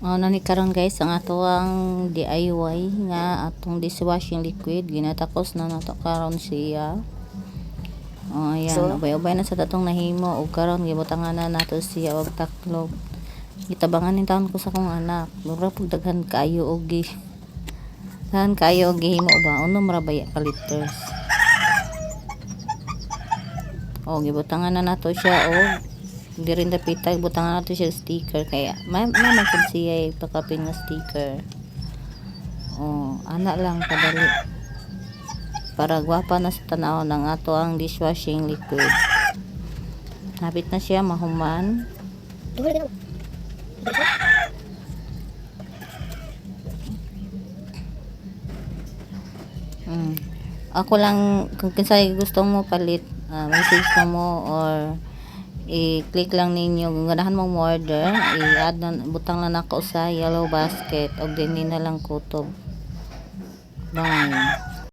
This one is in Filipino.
Nani karon guys ang ato ang DIY nga atong dishwashing liquid ginatakos na nato karon siya. Ayan, So, ubay-ubay na sa tatong nahimo ug karon gibutangan na nato siya og taklog. Gitabangan ni taon ko sa kong anak. Mura pug daghan kayo og daghan kayo og gihimo ba unom ra baya ka liters. Gibutangan na nato siya og di rin dapitag butangan nato siya sticker kaya may magkad siya pakapin nga sticker. Ana lang kadali para gwapa na sa tanaw ng ato ang dishwashing liquid. Hapit na siya mahuman. Ako lang kung kinsay gusto mo palit, message na mo or i-click lang ninyo kung ganahan mong order, i-add na butang lang nako sa yellow basket og dinhi na lang kutob. Bye.